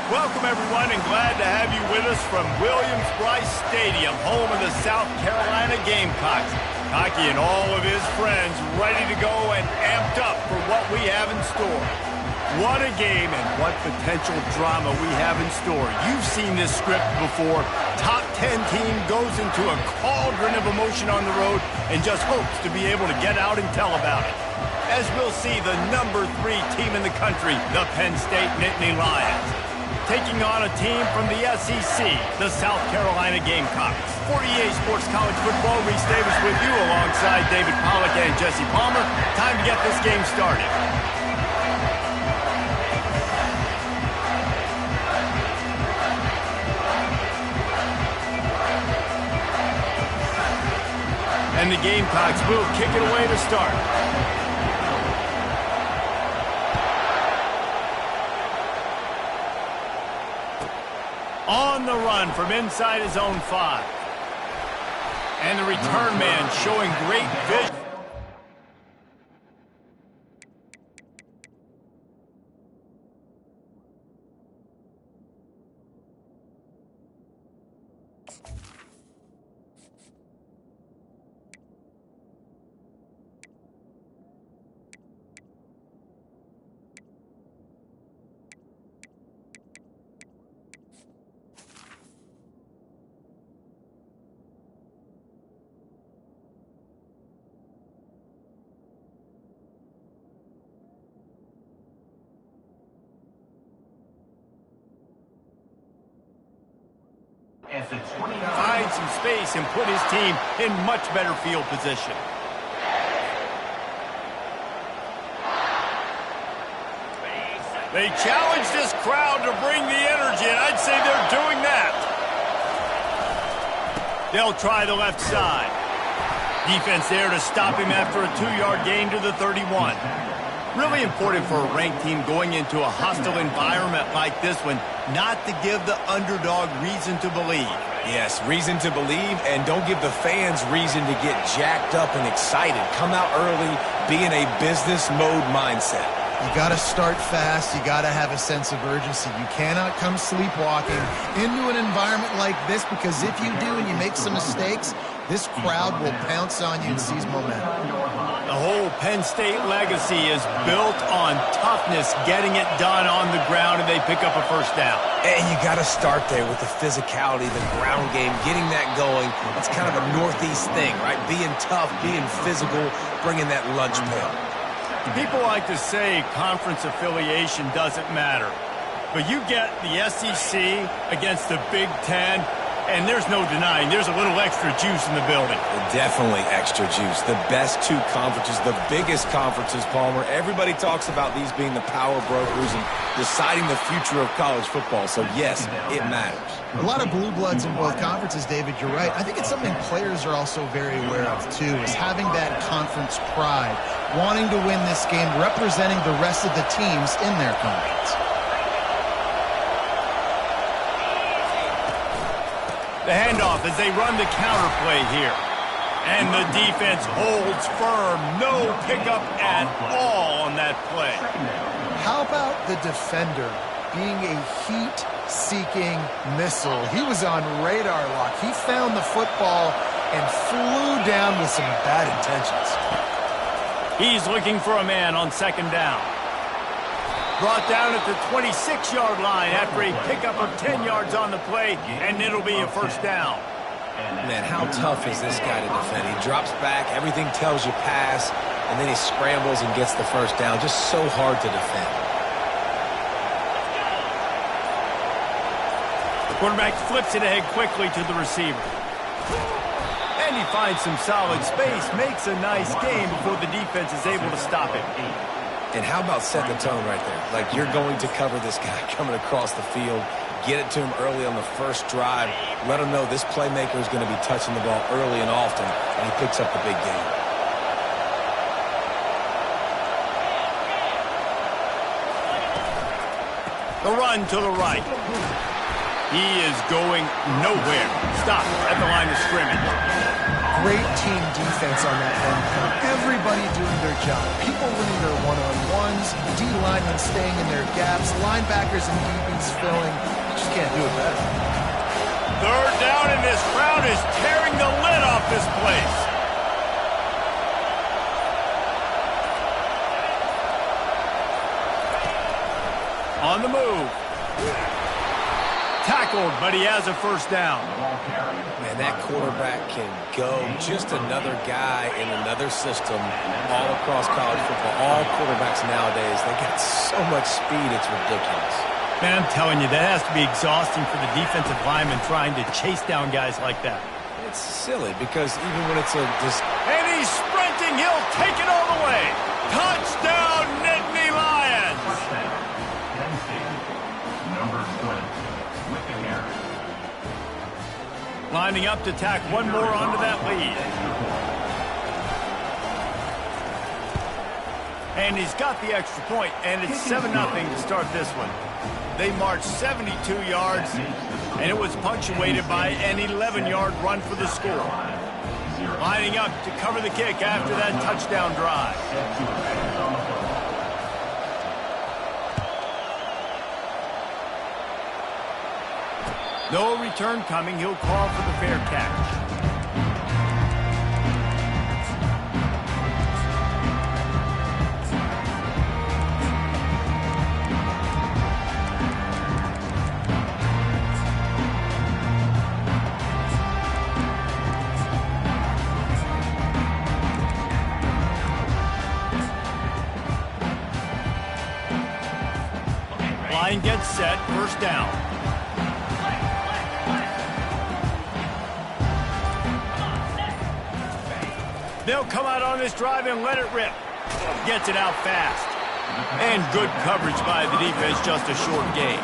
Welcome, everyone, and glad to have you with us from Williams-Brice Stadium, home of the South Carolina Gamecocks. Cocky and all of his friends ready to go and amped up for what we have in store. What a game and what potential drama we have in store. You've seen this script before. Top 10 team goes into a cauldron of emotion on the road and just hopes to be able to get out and tell about it. As we'll see, the number 3 team in the country, the Penn State Nittany Lions, taking on a team from the SEC, the South Carolina Gamecocks. 48 Sports College Football, Reese Davis with you alongside David Pollack and Jesse Palmer. Time to get this game started. And the Gamecocks will kick it away to start. On the run from inside his own 5. And the return man showing great vision. Find some space and put his team in much better field position. They challenge this crowd to bring the energy, and I'd say they're doing that. They'll try the left side. Defense there to stop him after a 2-yard gain to the 31. Really important for a ranked team going into a hostile environment like this one, not to give the underdog reason to believe. Yes, reason to believe, and don't give the fans reason to get jacked up and excited. Come out early, be in a business mode mindset. You got to start fast. You got to have a sense of urgency. You cannot come sleepwalking into an environment like this, because if you do and you make some mistakes, this crowd will pounce on you and seize momentum. The whole Penn State legacy is built on toughness, getting it done on the ground, and they pick up a first down. And you got to start there with the physicality, the ground game, getting that going. It's kind of a Northeast thing, right? Being tough, being physical, bringing that lunch pail. People like to say conference affiliation doesn't matter, but you get the SEC against the Big Ten, and there's no denying there's a little extra juice in the building. Definitely extra juice. The best 2 conferences, the biggest conferences, Palmer. Everybody talks about these being the power brokers and deciding the future of college football. So, yes, it matters. A lot of blue bloods in both conferences, David. You're right. I think it's something players are also very aware of, too, is having that conference pride, wanting to win this game, representing the rest of the teams in their conference. The handoff as they run the counter play here. And the defense holds firm. No pickup at all on that play. How about the defender being a heat-seeking missile? He was on radar lock. He found the football and flew down with some bad intentions. He's looking for a man on second down. Brought down at the 26-yard line after a pickup of 10 yards on the play, and it'll be a first down. Man, how tough is this guy to defend? He drops back, everything tells you pass, and then he scrambles and gets the first down. Just so hard to defend. The quarterback flips it ahead quickly to the receiver. And he finds some solid space, makes a nice game before the defense is able to stop him. And how about set the tone right there? Like, you're going to cover this guy coming across the field, get it to him early on the first drive, let him know this playmaker is going to be touching the ball early and often, and he picks up the big game. The run to the right. He is going nowhere. Stop at the line of scrimmage. Great team defense on that end front. Everybody doing their job. People winning their one-on-ones, D linemen staying in their gaps, linebackers and DBs filling. You just can't do it better. Third down, and this crowd is tearing the lid off this place. On the move. Tackled, but he has a first down. Man, that quarterback can go. Just another guy in another system all across college football. All quarterbacks nowadays, they got so much speed, it's ridiculous. Man, I'm telling you, that has to be exhausting for the defensive lineman trying to chase down guys like that. It's silly because even when it's And he's sprinting. He'll take it all the way. Touchdown, Nittany Lions. Lining up to tack one more onto that lead. And he's got the extra point, and it's 7-0 to start this one. They marched 72 yards, and it was punctuated by an 11-yard run for the score. Lining up to cover the kick after that touchdown drive. No return coming. He'll call for the fair catch. Line gets set. First down. They'll come out on this drive and let it rip. Gets it out fast. And good coverage by the defense, just a short gain.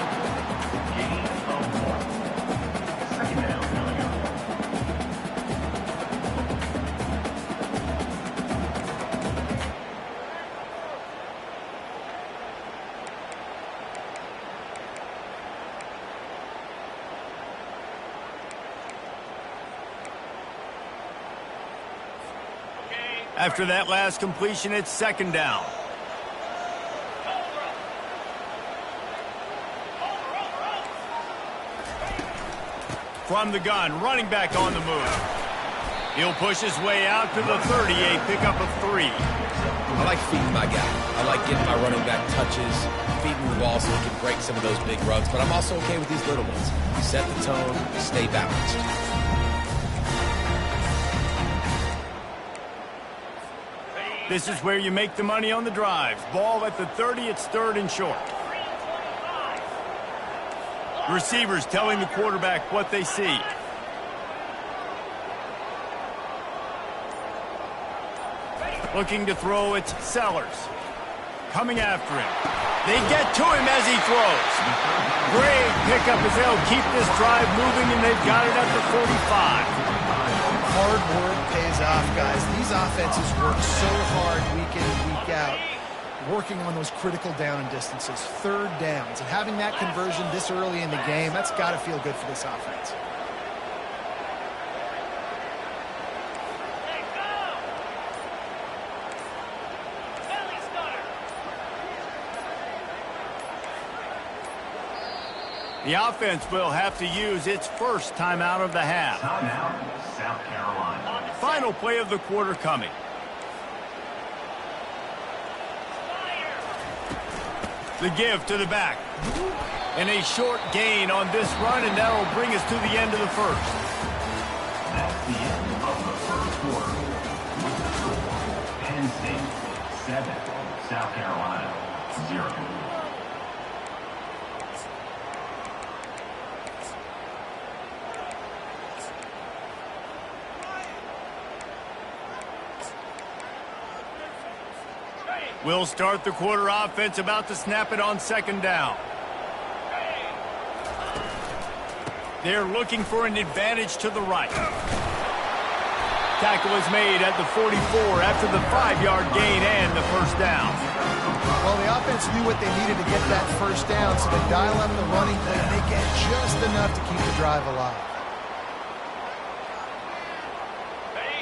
After that last completion, it's second down. From the gun, running back on the move. He'll push his way out to the 38, pick up a 3. I like feeding my guy. I like getting my running back touches, feeding the ball so he can break some of those big runs, but I'm also okay with these little ones. Set the tone, stay balanced. This is where you make the money on the drives. Ball at the 30, it's third and short. Receivers telling the quarterback what they see. Looking to throw, it's Sellers. Coming after him. They get to him as he throws. Great pickup as they'll keep this drive moving, and they've got it at the 45. Hard work pays off, guys. These offenses work so hard week in and week out, working on those critical down and distances, third downs. And having that conversion this early in the game, that's got to feel good for this offense. The offense will have to use its first timeout of the half. Timeout, South Carolina. Final play of the quarter coming. The give to the back. And a short gain on this run, and that will bring us to the end of the first. That's the end of the first quarter. With the score, Penn State 7, South Carolina 0. We'll start the quarter offense, about to snap it on second down. They're looking for an advantage to the right. Tackle is made at the 44 after the 5-yard gain and the first down. Well, the offense knew what they needed to get that first down, so they dial up the running play and they get just enough to keep the drive alive.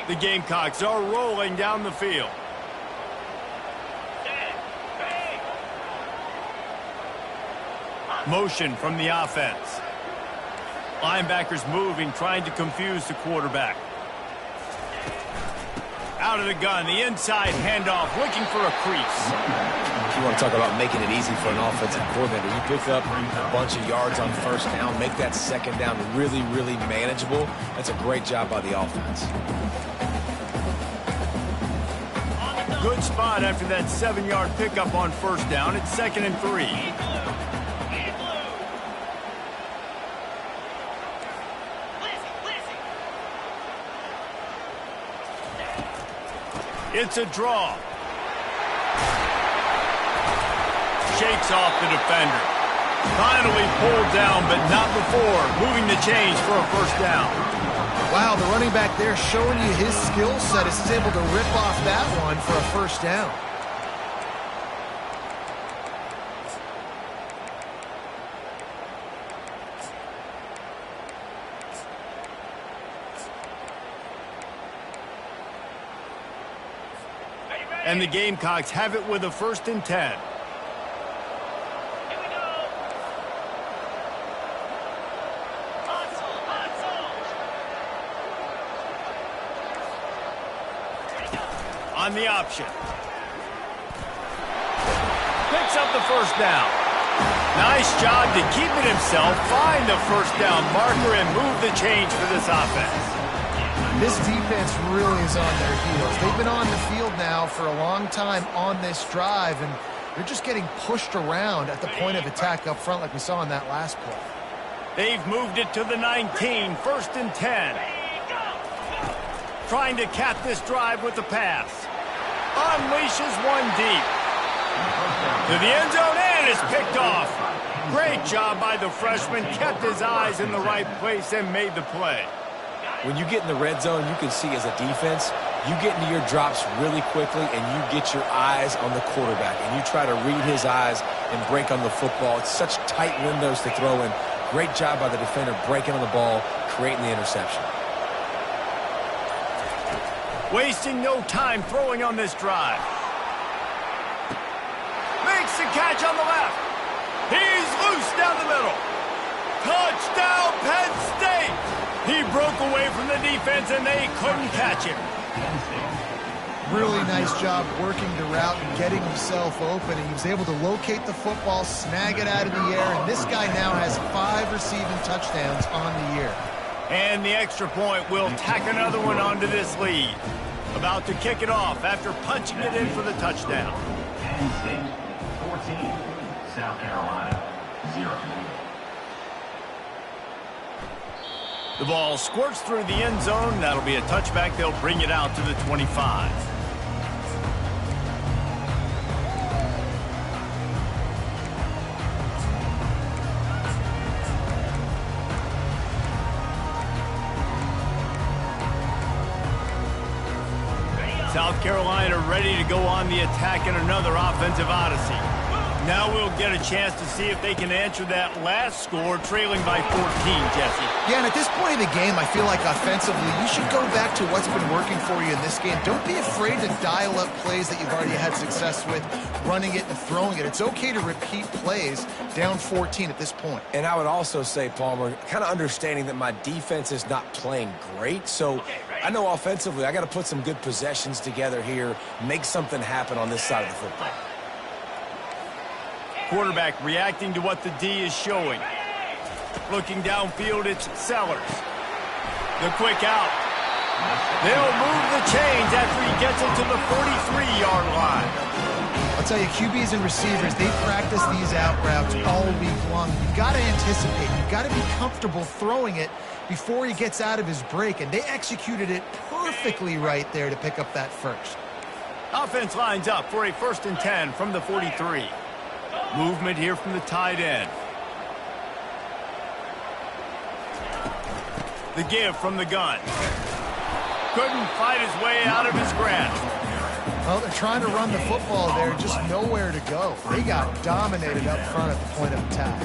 The Gamecocks are rolling down the field. Motion from the offense. Linebackers moving, trying to confuse the quarterback. Out of the gun, the inside handoff, looking for a crease. If you want to talk about making it easy for an offensive coordinator, you pick up a bunch of yards on first down, make that second down really, really manageable. That's a great job by the offense. Good spot after that 7-yard pickup on first down. It's 2nd and 3. It's a draw. Shakes off the defender. Finally pulled down, but not before moving the chains for a first down. Wow, the running back there showing you his skill set as he's able to rip off that one for a first down. And the Gamecocks have it with a 1st and 10. On the option. Picks up the first down. Nice job to keep it himself, find the first down marker, and move the chains for this offense. This defense really is on their heels. They've been on the field now for a long time on this drive, and they're just getting pushed around at the point of attack up front like we saw in that last play. They've moved it to the 19, 1st and 10. Trying to cap this drive with the pass. Unleashes one deep. To the end zone, and is picked off. Great job by the freshman. Kept his eyes in the right place and made the play. When you get in the red zone, you can see as a defense, you get into your drops really quickly and you get your eyes on the quarterback and you try to read his eyes and break on the football. It's such tight windows to throw in. Great job by the defender breaking on the ball, creating the interception. Wasting no time throwing on this drive. Makes the catch on the left. He's loose down the middle. Touchdown, Penn State! He broke away from the defense, and they couldn't catch him. Really nice job working the route and getting himself open. And he was able to locate the football, snag it out of the air, and this guy now has 5 receiving touchdowns on the year. And the extra point will tack another one onto this lead. About to kick it off after punching it in for the touchdown. Penn State 14, South Carolina 0. The ball squirts through the end zone. That'll be a touchback. They'll bring it out to the 25. South Carolina ready to go on the attack in another offensive odyssey. Now we'll get a chance to see if they can answer that last score, trailing by 14, Jesse. Yeah, and at this point in the game, I feel like offensively, you should go back to what's been working for you in this game. Don't be afraid to dial up plays that you've already had success with, running it and throwing it. It's okay to repeat plays down 14 at this point. And I would also say, Palmer, kind of understanding that my defense is not playing great, so I know offensively I got to put some good possessions together here, make something happen on this side of the football. Quarterback reacting to what the D is showing. Looking downfield, it's Sellers. The quick out. They'll move the chains after he gets it to the 43-yard line. I'll tell you, QBs and receivers, they practice these out routes all week long. You've got to anticipate. You've got to be comfortable throwing it before he gets out of his break, and they executed it perfectly right there to pick up that first. Offense lines up for a 1st and 10 from the 43. Movement here from the tight end. The give from the gun. Couldn't fight his way out of his grasp. Well, they're trying to run the football there, just nowhere to go. They got dominated up front at the point of attack.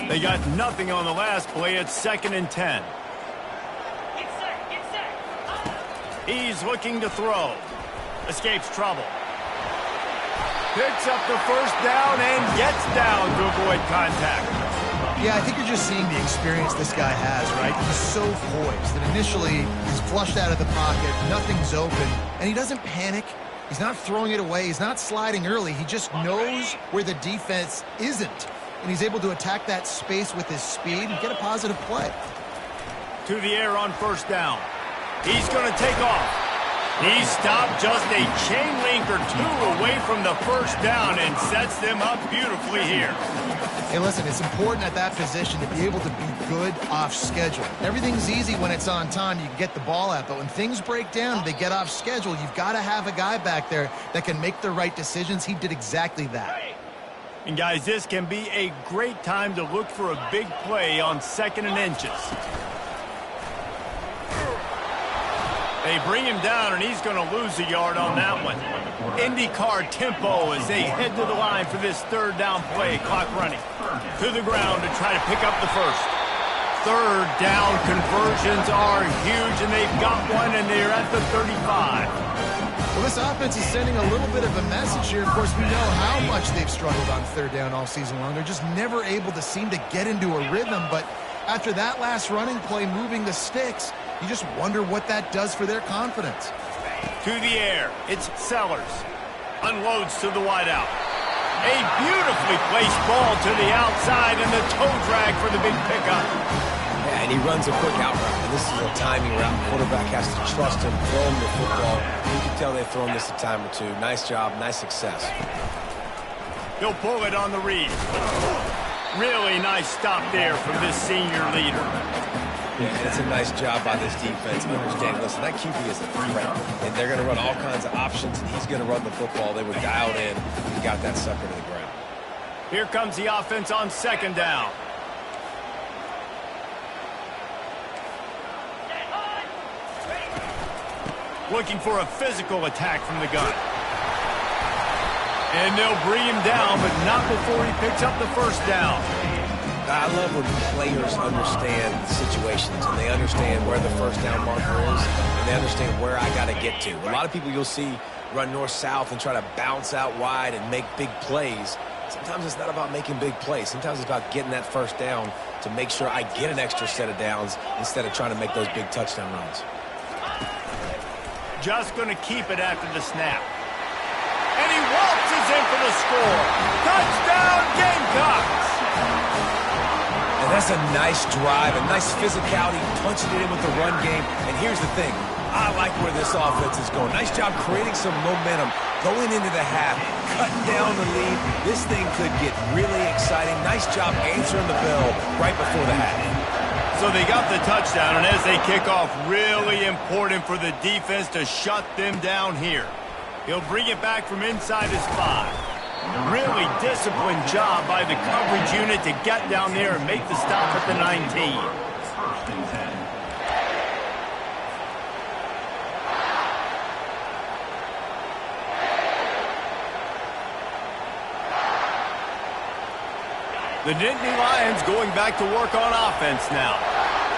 They got nothing on the last play. It's 2nd and 10. He's looking to throw. Escapes trouble. Picks up the first down and gets down to avoid contact. Yeah, I think you're just seeing the experience this guy has, right? He's so poised that initially he's flushed out of the pocket, nothing's open, and he doesn't panic. He's not throwing it away. He's not sliding early. He just knows where the defense isn't, and he's able to attack that space with his speed and get a positive play. To the air on first down. He's going to take off. He stopped just a chain link or two away from the first down and sets them up beautifully here. Hey, listen, it's important at that position to be able to be good off schedule. Everything's easy when it's on time. You can get the ball out. But when things break down and they get off schedule, you've got to have a guy back there that can make the right decisions. He did exactly that. And, guys, this can be a great time to look for a big play on 2nd and inches. They bring him down, and he's going to lose a yard on that one. IndyCar tempo as they head to the line for this 3rd down play. Clock running. To the ground to try to pick up the first. 3rd down conversions are huge, and they've got one, and they're at the 35. Well, this offense is sending a little bit of a message here. Of course, we know how much they've struggled on 3rd down all season long. They're just never able to seem to get into a rhythm, but after that last running play moving the sticks, you just wonder what that does for their confidence. To the air, it's Sellers. Unloads to the wideout. A beautifully placed ball to the outside and the toe drag for the big pickup. Yeah, and he runs a quick out route. And this is a timing route. The quarterback has to trust him, throw him the football. You can tell they've thrown this a time or two. Nice job, nice success. He'll pull it on the read. Really nice stop there from this senior leader. Yeah, and it's a nice job by this defense. Understanding, listen, that QB is a threat, and they're going to run all kinds of options, and he's going to run the football. They were dialed in and got that sucker to the ground. Here comes the offense on 2nd down. Looking for a physical attack from the gun. And they'll bring him down, but not before he picks up the first down. I love when players understand situations and they understand where the first down marker is and they understand where I got to get to. A lot of people you'll see run north-south and try to bounce out wide and make big plays. Sometimes it's not about making big plays. Sometimes it's about getting that first down to make sure I get an extra set of downs instead of trying to make those big touchdown runs. Just going to keep it after the snap. And he waltzes in for the score. Touchdown, Gamecocks! And that's a nice drive, a nice physicality, punching it in with the run game. And here's the thing. I like where this offense is going. Nice job creating some momentum, going into the half, cutting down the lead. This thing could get really exciting. Nice job answering the bell right before the half. So they got the touchdown, and as they kick off, really important for the defense to shut them down here. He'll bring it back from inside his 5. Really disciplined job by the coverage unit to get down there and make the stop at the 19. 1st and 10. The Nittany Lions going back to work on offense now.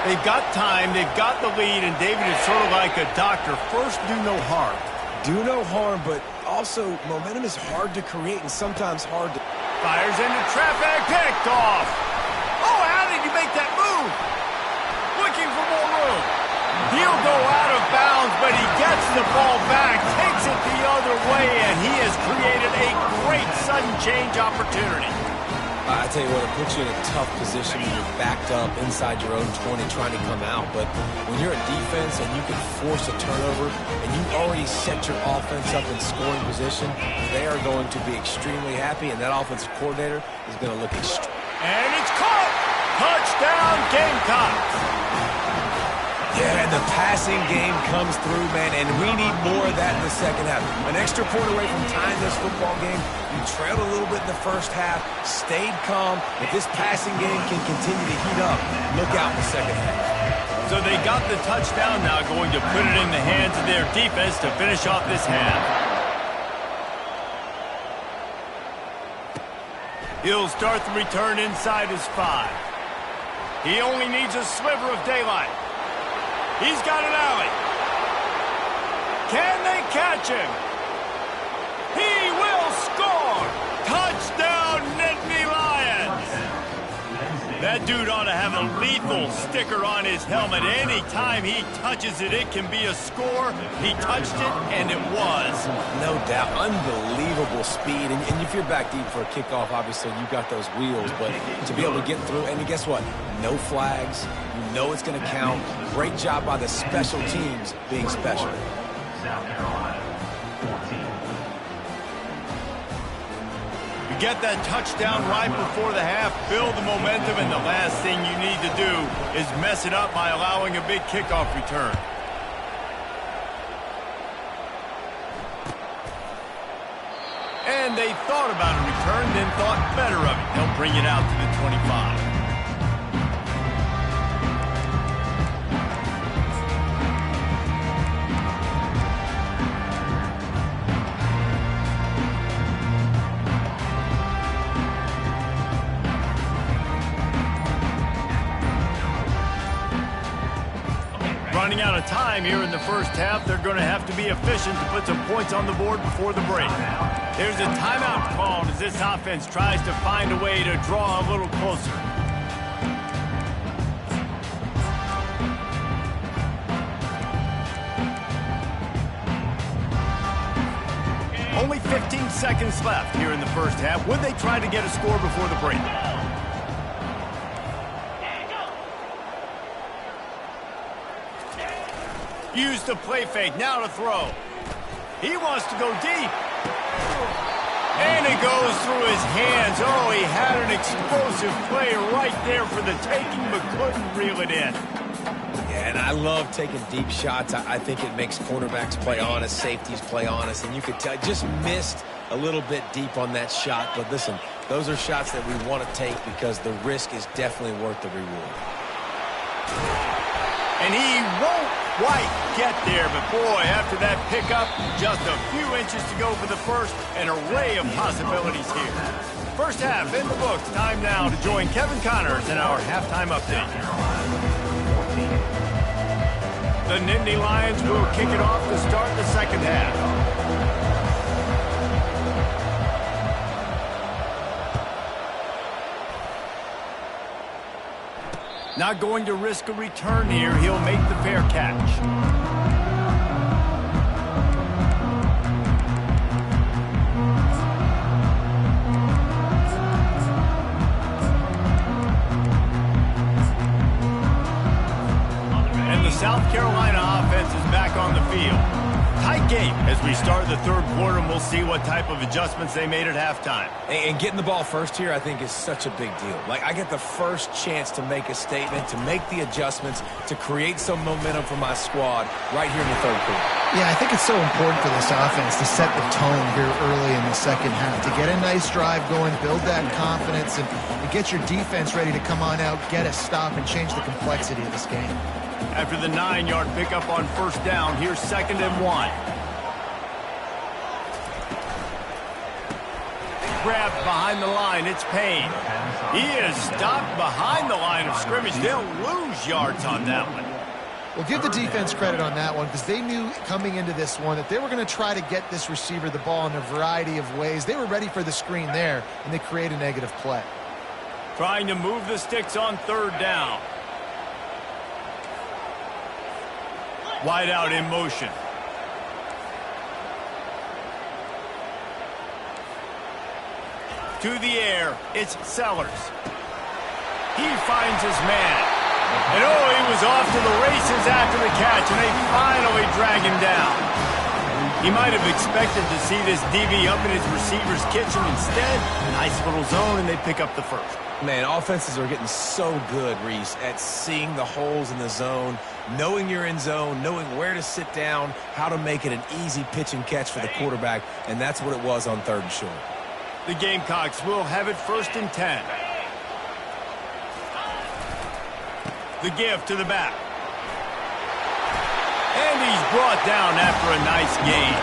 They've got time, they've got the lead, and David is sort of like a doctor. First, do no harm. Do no harm, but also momentum is hard to create and sometimes hard to... Fires into traffic, picked off. Oh, how did you make that move? Looking for more room. He'll go out of bounds, but he gets the ball back, takes it the other way, and he has created a great sudden change opportunity. I tell you what, it puts you in a tough position when you're backed up inside your own 20 trying to come out. But when you're a defense and you can force a turnover and you already set your offense up in scoring position, they are going to be extremely happy, and that offensive coordinator is going to look extreme. And it's caught! Touchdown, Gamecocks! Yeah, and the passing game comes through, man, and we need more of that in the second half. An extra point away from tying this football game. You trailed a little bit in the first half, stayed calm. If this passing game can continue to heat up, look out in the second half. So they got the touchdown now, going to put it in the hands of their defense to finish off this half. He'll start the return inside his 5. He only needs a sliver of daylight. He's got an alley. Can they catch him? He will score! Touchdown, Nittany Lions! That dude ought to have a lethal sticker on his helmet. Anytime he touches it, it can be a score. He touched it, and it was. No doubt. Unbelievable speed. And if you're back deep for a kickoff, obviously you've got those wheels. But to be able to get through, and guess what? No flags. You know it's going to count. Great job by the special teams being special. South Carolina, 14. Get that touchdown right before the half, build the momentum, and the last thing you need to do is mess it up by allowing a big kickoff return. And they thought about a return, then thought better of it. They'll bring it out to the 25. Running out of time here in the first half, they're going to have to be efficient to put some points on the board before the break. There's a timeout called as this offense tries to find a way to draw a little closer. Only 15 seconds left here in the first half. Would they try to get a score before the break? Use the play fake, now to throw. He wants to go deep. And it goes through his hands. Oh, he had an explosive play right there for the taking, but couldn't reel it in. Yeah, and I love taking deep shots. I think it makes cornerbacks play honest, safeties play honest, and you could tell, just missed a little bit deep on that shot. But listen, those are shots that we want to take because the risk is definitely worth the reward. And he won't quite get there, but boy, after that pickup, just a few inches to go for the first, an array of possibilities here. First half in the books. Time now to join Kevin Connors in our halftime update. The Nittany Lions will kick it off to start the second half. Not going to risk a return here. He'll make the fair catch. And the South Carolina offense is back on the field. Tight game as we start the third quarter, and we'll see what type of adjustments they made at halftime. And getting the ball first here, I think, is such a big deal. Like, I get the first chance to make a statement, to make the adjustments, to create some momentum for my squad right here in the third quarter. Yeah, I think it's so important for this offense to set the tone here early in the second half, to get a nice drive going, build that confidence, and get your defense ready to come on out, get a stop, and change the complexity of this game. After the 9-yard pickup on first down, here's 2nd and 1. Grabbed behind the line, it's Payne. He is stopped behind the line of scrimmage. They'll lose yards on that one. Well, give the defense credit on that one because they knew coming into this one that they were going to try to get this receiver the ball in a variety of ways. They were ready for the screen there, and they create a negative play. Trying to move the sticks on third down. Wide out in motion. To the air, it's Sellers. He finds his man. And oh, he was off to the races after the catch, and they finally drag him down. He might have expected to see this DB up in his receiver's kitchen. Instead, nice little zone, and they pick up the first. Man, offenses are getting so good, Reese, at seeing the holes in the zone, knowing you're in zone, knowing where to sit down, how to make it an easy pitch and catch for the quarterback, and that's what it was on third and short. The Gamecocks will have it 1st and 10. The give to the back. And he's brought down after a nice gain.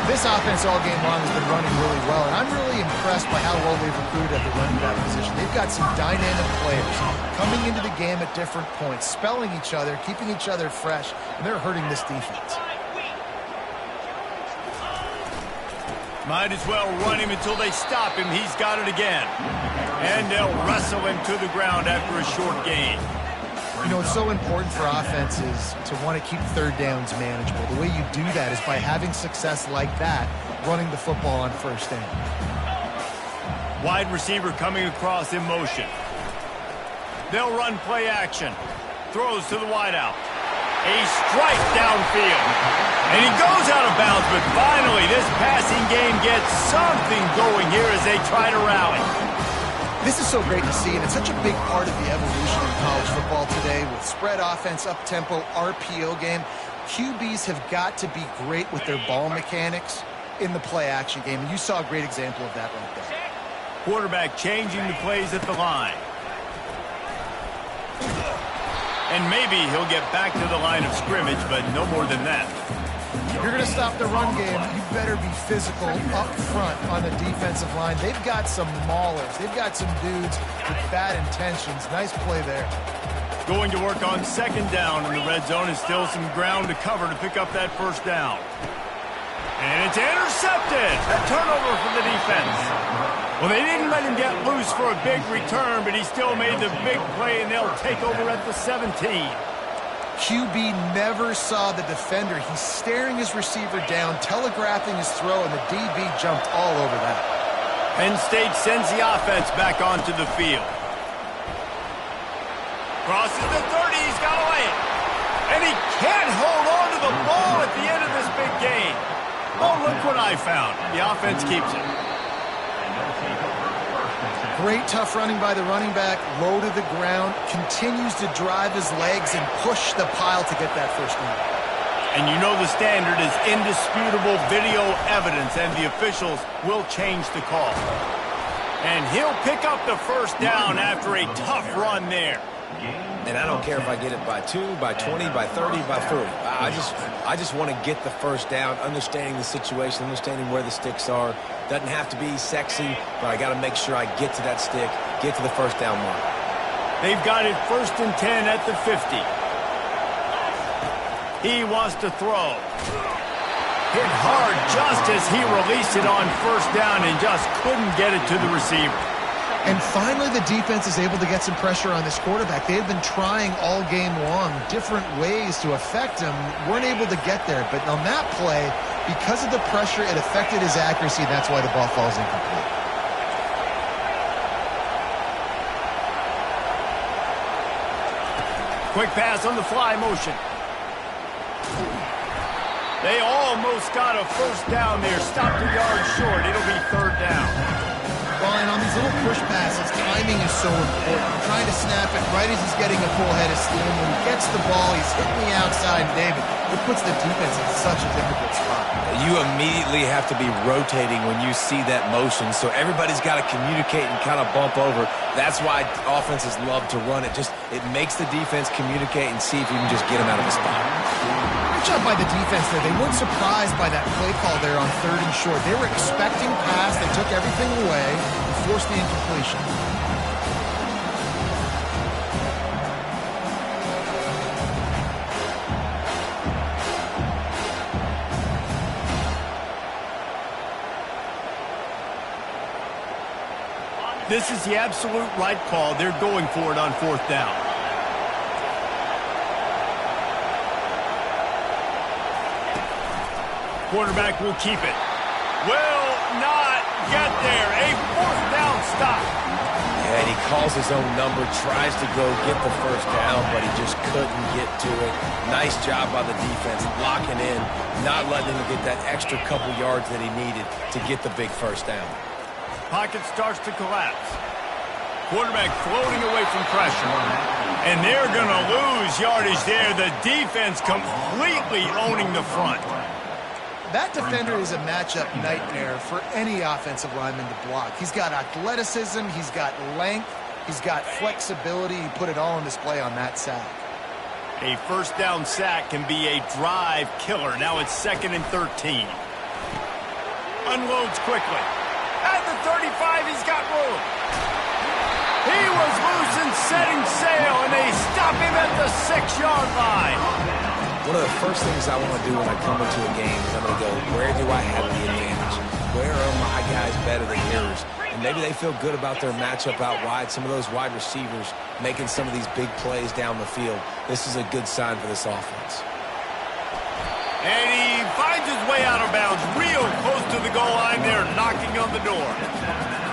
This offense all game long has been running really well, and I'm really impressed by how well they've recruited at the running back position. They've got some dynamic players coming into the game at different points, spelling each other, keeping each other fresh, and they're hurting this defense. Might as well run him until they stop him. He's got it again. And they'll wrestle him to the ground after a short gain. You know, it's so important for offenses to want to keep third downs manageable. The way you do that is by having success like that, running the football on first down. Wide receiver coming across in motion. They'll run play action. Throws to the wideout. A strike downfield. And he goes out of bounds, but finally this passing game gets something going here as they try to rally. This is so great to see, and it's such a big part of the evolution in college football today with spread offense, up-tempo, RPO game. QBs have got to be great with their ball mechanics in the play-action game, and you saw a great example of that right there. Quarterback changing the plays at the line. And maybe he'll get back to the line of scrimmage, but no more than that. If you're going to stop the run game, you better be physical up front on the defensive line. They've got some maulers. They've got some dudes with bad intentions. Nice play there. Going to work on second down in the red zone, and still some ground to cover to pick up that first down. And it's intercepted. A turnover for the defense. Well, they didn't let him get loose for a big return, but he still made the big play, and they'll take over at the 17. QB never saw the defender. He's staring his receiver down, telegraphing his throw, and the DB jumped all over that. Penn State sends the offense back onto the field. Crosses the 30, he's got to lay it. And he can't hold on to the ball at the end of this big game. Oh, look what I found. The offense keeps it. Great tough running by the running back, low to the ground, continues to drive his legs and push the pile to get that first down. And you know the standard is indisputable video evidence, and the officials will change the call. And he'll pick up the first down after a tough run there. And I don't care if I get it by 2, by 20, by 30, by 40. I just want to get the first down, understanding the situation, understanding where the sticks are. Doesn't have to be sexy, but I got to make sure I get to that stick, get to the first down mark. They've got it 1st and 10 at the 50. He wants to throw. Hit hard just as he released it on first down and just couldn't get it to the receiver. And finally, the defense is able to get some pressure on this quarterback. They have been trying all game long different ways to affect him. Weren't able to get there. But on that play, because of the pressure, it affected his accuracy, and that's why the ball falls incomplete. Quick pass on the fly motion. They almost got a first down there. Stopped a yard short. It'll be 3rd down. Well, and on these little push passes, timing is so important. Trying to snap it right as he's getting a full head of steam. When he gets the ball, he's hitting the outside, David. It puts the defense in such a difficult spot. You immediately have to be rotating when you see that motion, so everybody's got to communicate and kind of bump over. That's why offenses love to run it. It makes the defense communicate and see if you can just get them out of the spot. Great job by the defense there. They weren't surprised by that play call there on 3rd and short. They were expecting pass. They took everything away and forced the incompletion. This is the absolute right call. They're going for it on 4th down. Quarterback will keep it. Will not get there. A 4th down stop. Yeah, and he calls his own number, tries to go get the first down, but he just couldn't get to it. Nice job by the defense, locking in, not letting him get that extra couple yards that he needed to get the big first down. Pocket starts to collapse. Quarterback floating away from pressure. And they're going to lose yardage there. The defense completely owning the front. That defender is a matchup nightmare for any offensive lineman to block. He's got athleticism, he's got length, he's got flexibility. He put it all on display on that sack. A first down sack can be a drive killer. Now it's 2nd and 13. Unloads quickly. At the 35, he's got room. He was loose and setting sail, and they stop him at the 6-yard line. One of the first things I want to do when I come into a game is I'm going to go, where do I have the advantage? Where are my guys better than yours? And maybe they feel good about their matchup out wide. Some of those wide receivers making some of these big plays down the field. This is a good sign for this offense. And he finds his way out of bounds real close to the goal line there, knocking on the door.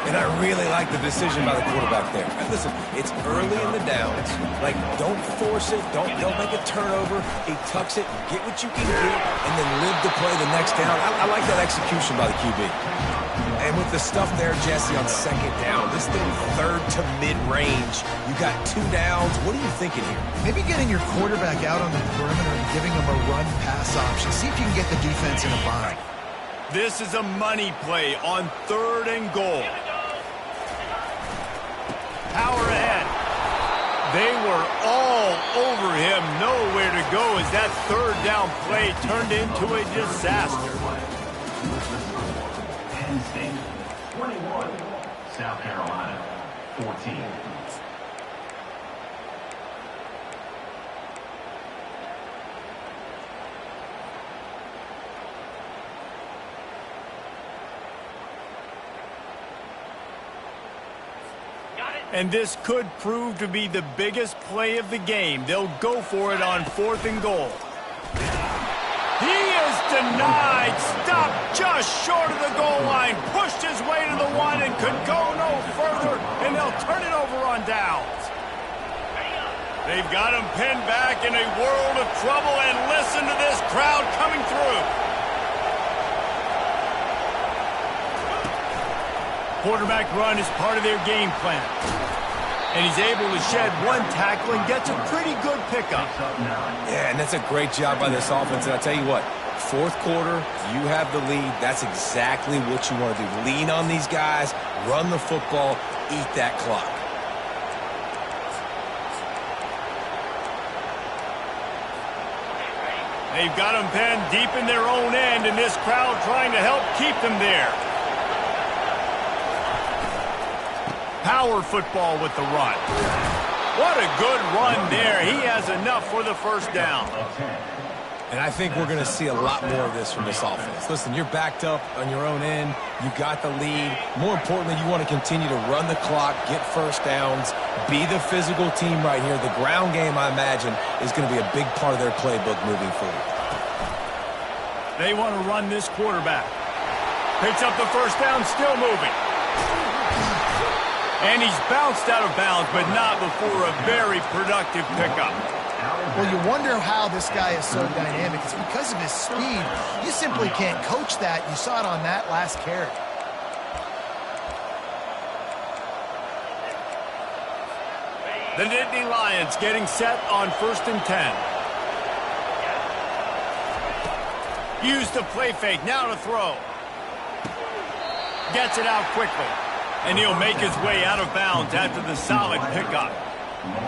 And I really like the decision by the quarterback there. And listen, it's early in the downs. Like, don't force it. Don't make a turnover. He tucks it, get what you can get, and then live to play the next down. I like that execution by the QB. And with the stuff there, Jesse, on second down, this thing third to mid-range, you got 2 downs. What are you thinking here? Maybe getting your quarterback out on the perimeter and giving him a run-pass option. See if you can get the defense in a bind. This is a money play on 3rd and goal. Power ahead. They were all over him. Nowhere to go as that 3rd down play turned into a disaster. Penn State 21, South Carolina 14. And this could prove to be the biggest play of the game. They'll go for it on 4th and goal. He is denied. Stopped just short of the goal line. Pushed his way to the 1 and could go no further. And they'll turn it over on downs. They've got him pinned back in a world of trouble. And listen to this crowd coming through. Quarterback run is part of their game plan. And he's able to shed 1 tackle and gets a pretty good pickup. Yeah, and that's a great job by this offense. And I tell you what, 4th quarter, you have the lead. That's exactly what you want to do. Lean on these guys, run the football, eat that clock. They've got them pinned deep in their own end, and this crowd trying to help keep them there. Power football with the run. What a good run there. He has enough for the 1st down. And I think we're going to see a lot more of this from this offense. Listen, you're backed up on your own end. You got the lead. More importantly, you want to continue to run the clock, get 1st downs, be the physical team right here. The ground game, I imagine, is going to be a big part of their playbook moving forward. They want to run this quarterback. Picks up the 1st down, still moving. And he's bounced out of bounds, but not before a very productive pickup. Well, you wonder how this guy is so dynamic. It's because of his speed. You simply can't coach that. You saw it on that last carry. The Nittany Lions getting set on 1st and 10. Use the play fake, now to throw. Gets it out quickly. And he'll make his way out of bounds after the solid pickup.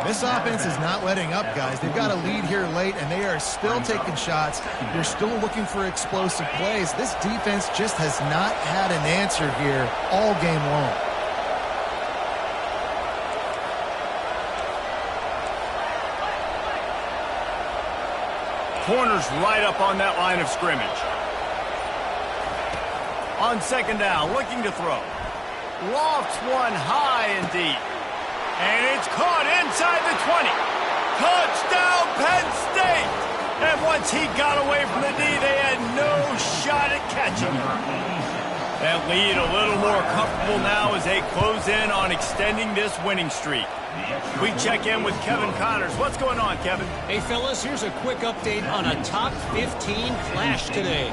This offense is not letting up, guys. They've got a lead here late, and they are still taking shots. They're still looking for explosive plays. This defense just has not had an answer here all game long. Corners right up on that line of scrimmage. On 2nd down, looking to throw. Lofts one high and deep. And it's caught inside the 20. Touchdown, Penn State! And once he got away from the D, they had no shot at catching him. That lead a little more comfortable now as they close in on extending this winning streak. We check in with Kevin Connors. What's going on, Kevin? Hey, fellas, here's a quick update on a top 15 clash today.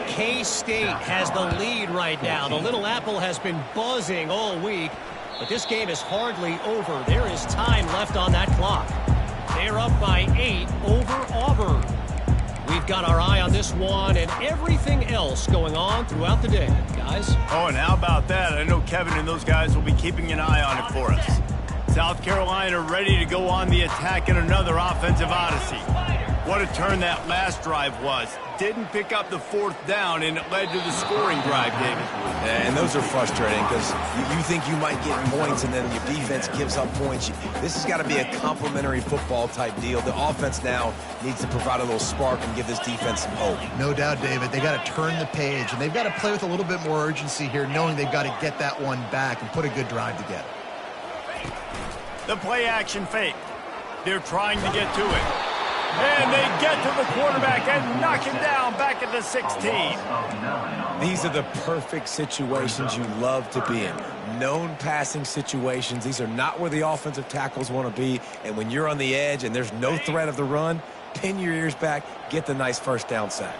K-State has the lead right now. The Little Apple has been buzzing all week, but this game is hardly over. There is time left on that clock. They're up by 8 over Auburn. We've got our eye on this one and everything else going on throughout the day, guys. Oh, and how about that? I know Kevin and those guys will be keeping an eye on it for us. South Carolina ready to go on the attack in another offensive odyssey. What a turn that last drive was. Didn't pick up the fourth down, and it led to the scoring drive, David. And those are frustrating because you think you might get points, and then your defense gives up points. This has got to be a complementary football type deal. The offense now needs to provide a little spark and give this defense some hope. No doubt, David. They got to turn the page, and they've got to play with a little bit more urgency here, knowing they've got to get that one back and put a good drive together. The play action fake. They're trying to get to it. And they get to the quarterback and knock him down back at the 16. These are the perfect situations you love to be in. Known passing situations. These are not where the offensive tackles want to be. And when you're on the edge and there's no threat of the run, pin your ears back, get the nice first down sack.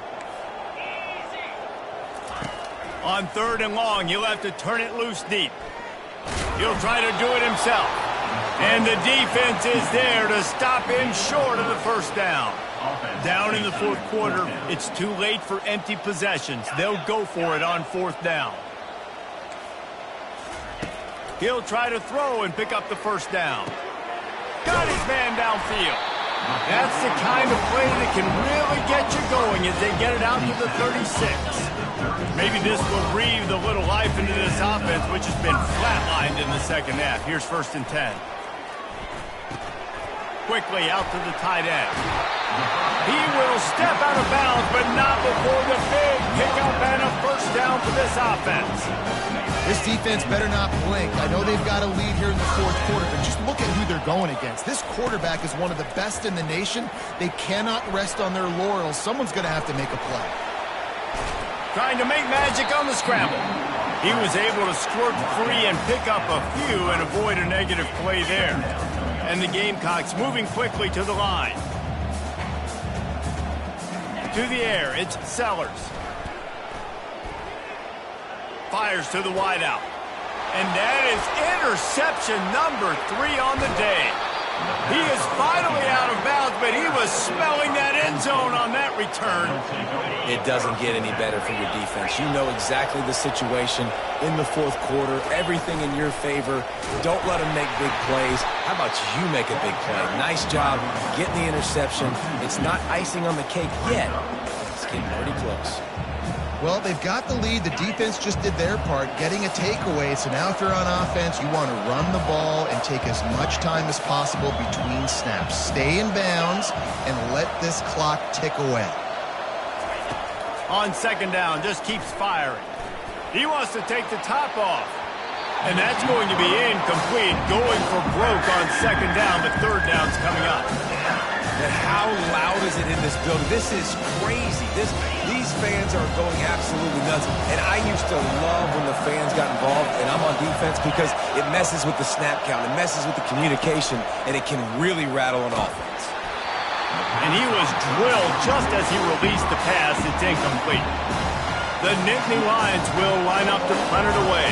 On 3rd and long, he'll have to turn it loose deep. He'll try to do it himself. And the defense is there to stop him short of the first down. Down in the 4th quarter, it's too late for empty possessions. They'll go for it on 4th down. He'll try to throw and pick up the first down. Got his man downfield. That's the kind of play that can really get you going as they get it out to the 36. Maybe this will breathe a little life into this offense, which has been flatlined in the second half. Here's 1st and 10. Quickly out to the tight end. He will step out of bounds, but not before the big pickup and a first down for this offense. This defense better not blink. I know they've got a lead here in the 4th quarter, but just look at who they're going against. This quarterback is one of the best in the nation. They cannot rest on their laurels. Someone's going to have to make a play. Trying to make magic on the scramble. He was able to squirt free and pick up a few and avoid a negative play there. And the Gamecocks moving quickly to the line. To the air, it's Sellers. Fires to the wideout. And that is interception number 3 on the day. He is finally out of bounds, but he was smelling that end zone on that return. It doesn't get any better for your defense. You know exactly the situation in the 4th quarter. Everything in your favor. Don't let them make big plays. How about you make a big play? Nice job getting the interception. It's not icing on the cake yet. It's getting pretty close. Well, they've got the lead. The defense just did their part, getting a takeaway. So now if you're on offense, you want to run the ball and take as much time as possible between snaps. Stay in bounds and let this clock tick away. On 2nd down, just keeps firing. He wants to take the top off. And that's going to be incomplete, going for broke on 2nd down. The 3rd down's coming up. But how loud is it in this building? This is crazy. These fans are going absolutely nuts. And I used to love when the fans got involved, and I'm on defense, because it messes with the snap count. It messes with the communication, and it can really rattle an offense. And he was drilled just as he released the pass. It's incomplete. The Nittany Lions will line up to punt it away.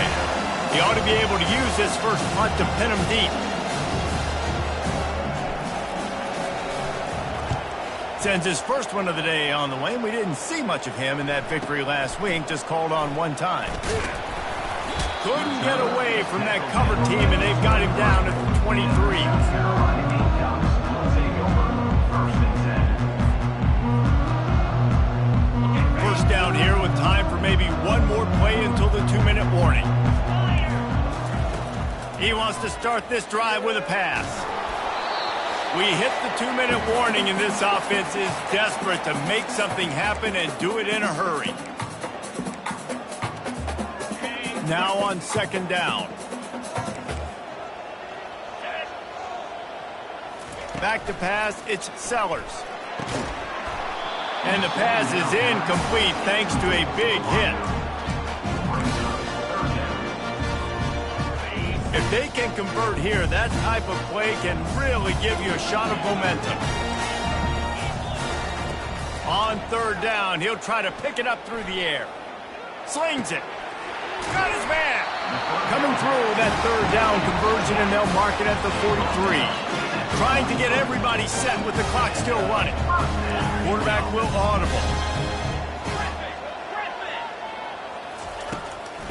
He ought to be able to use this first punt to pin him deep. Sends his first one of the day on the way, and we didn't see much of him in that victory last week, just called on one time. Couldn't get away from that cover team, and they've got him down at the 23. First down here with time for maybe one more play until the 2-minute warning. He wants to start this drive with a pass. We hit the 2-minute warning, and this offense is desperate to make something happen and do it in a hurry. Now on 2nd down. Back to pass, it's Sellers. And the pass is incomplete thanks to a big hit. If they can convert here, that type of play can really give you a shot of momentum. On 3rd down, he'll try to pick it up through the air. Slings it. Got his man. Coming through that 3rd down conversion, and they'll mark it at the 43. Trying to get everybody set with the clock still running. Quarterback will audible.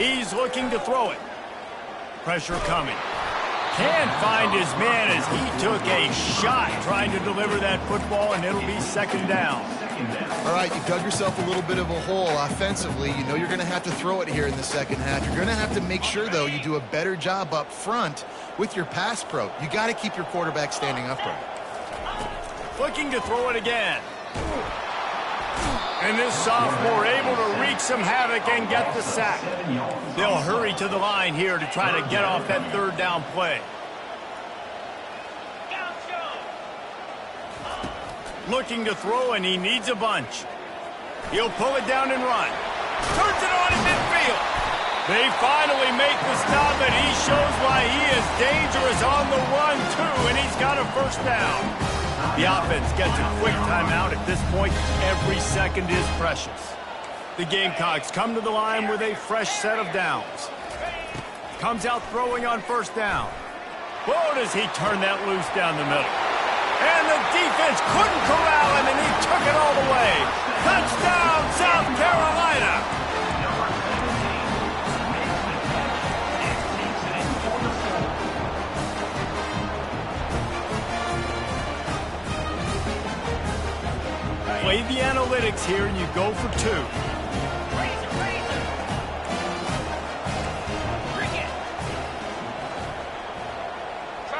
He's looking to throw it. Pressure coming. Can't find his man as he took a shot trying to deliver that football, and it'll be second down. All right, you dug yourself a little bit of a hole offensively. You know you're going to have to throw it here in the second half. You're going to have to make sure, though, you do a better job up front with your pass pro. You got to keep your quarterback standing upright. Looking to throw it again. And this sophomore able to wreak some havoc and get the sack. They'll hurry to the line here to try to get off that third down play. Looking to throw, and he needs a bunch. He'll pull it down and run. Turns it on in midfield. They finally make the stop, and he shows why he is dangerous on the run, too, and he's got a first down. The offense gets a quick timeout. At this point, every second is precious. The Gamecocks come to the line with a fresh set of downs. Comes out throwing on first down. Whoa, does he turn that loose down the middle. And the defense couldn't corral him, and he took it all the way. Touchdown, South Carolina! Play the analytics here, and you go for two.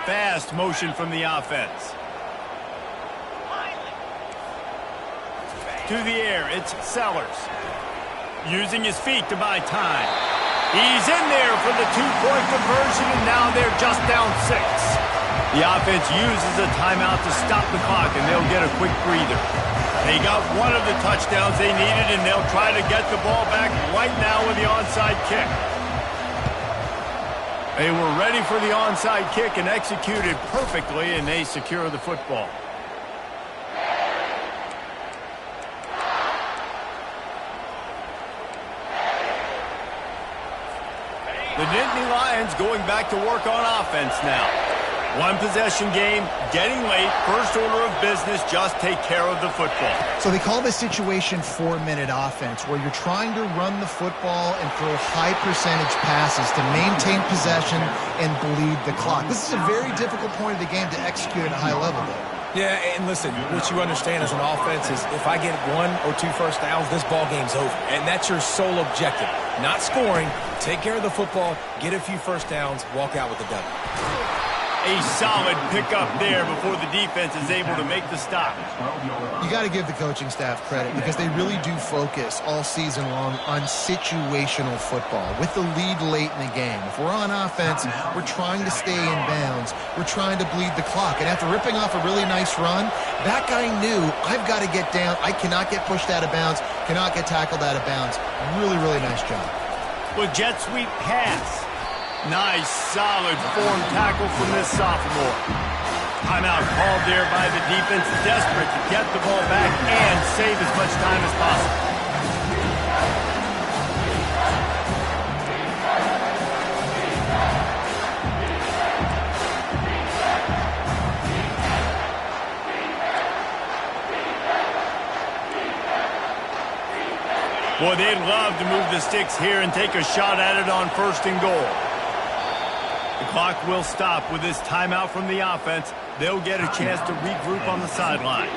Fast motion from the offense. To the air, it's Sellers. Using his feet to buy time. He's in there for the two-point conversion, and now they're just down 6. The offense uses a timeout to stop the clock, and they'll get a quick breather. They got one of the touchdowns they needed, and they'll try to get the ball back right now with the onside kick. They were ready for the onside kick and executed perfectly, and they secure the football. The Nittany Lions going back to work on offense now. One possession game, getting late, first order of business, just take care of the football. So they call this situation 4-minute offense, where you're trying to run the football and throw high percentage passes to maintain possession and bleed the clock. This is a very difficult point of the game to execute at a high level, though. Yeah, and listen, what you understand as an offense is if I get 1 or 2 first downs, this ball game's over. And that's your sole objective. Not scoring, take care of the football, get a few first downs, walk out with the W. A solid pickup there before the defense is able to make the stop. You got to give the coaching staff credit because they really do focus all season long on situational football with the lead late in the game. If we're on offense, we're trying to stay in bounds. We're trying to bleed the clock. And after ripping off a really nice run, that guy knew, I've got to get down. I cannot get pushed out of bounds, cannot get tackled out of bounds. Really, really nice job. With jet sweep pass. Nice, solid form tackle from this sophomore. Timeout called there by the defense, desperate to get the ball back and save as much time as possible. Boy, they'd love to move the sticks here and take a shot at it on first and goal. The clock will stop with this timeout from the offense. They'll get a chance to regroup on the sideline.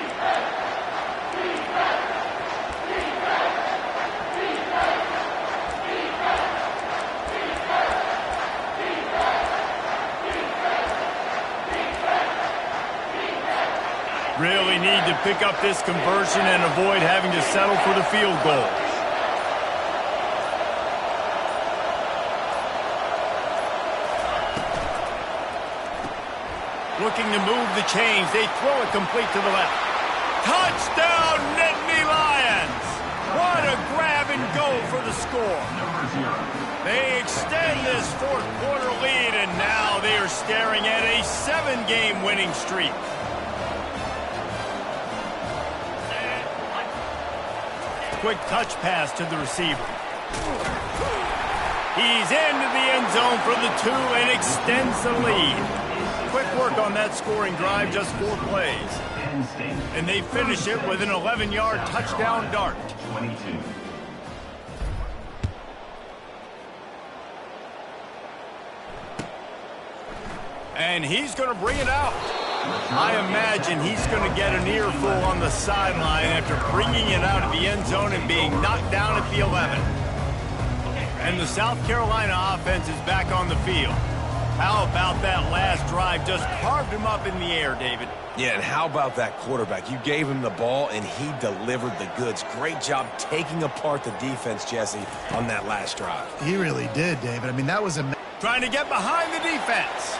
Really need to pick up this conversion and avoid having to settle for the field goal. Looking to move the chains. They throw it complete to the left. Touchdown, Nittany Lions! What a grab and go for the score. They extend this fourth quarter lead, and now they are staring at a 7-game winning streak. Quick touch pass to the receiver. He's into the end zone for the 2 and extends the lead. Quick work on that scoring drive, just 4 plays. And they finish it with an 11-yard touchdown dart. 22. And he's going to bring it out. I imagine he's going to get an earful on the sideline after bringing it out of the end zone and being knocked down at the 11. And the South Carolina offense is back on the field. How about that last drive? Just carved him up in the air, David. Yeah, and how about that quarterback? You gave him the ball, and he delivered the goods. Great job taking apart the defense, Jesse, on that last drive. He really did, David. I mean, that was a... Trying to get behind the defense.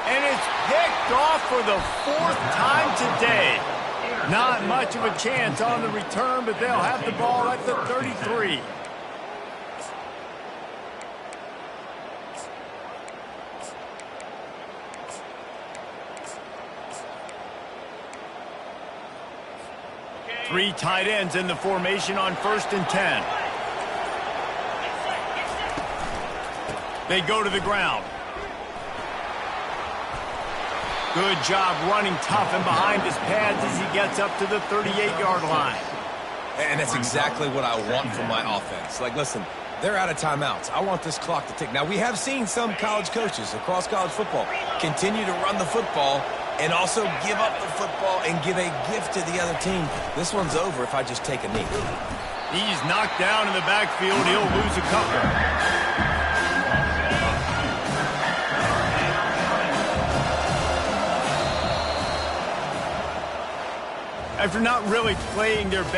And it's picked off for the 4th time today. Not much of a chance on the return, but they'll have the ball at the 33. Three tight ends in the formation on 1st and 10. They go to the ground. Good job running tough and behind his pads as he gets up to the 38-yard line. And that's exactly what I want from my offense. Like, listen, they're out of timeouts. I want this clock to tick. Now, we have seen some college coaches across college football continue to run the football and also give up the football and give a gift to the other team. This one's over if I just take a knee. He's knocked down in the backfield. He'll lose a couple. After not really playing their best.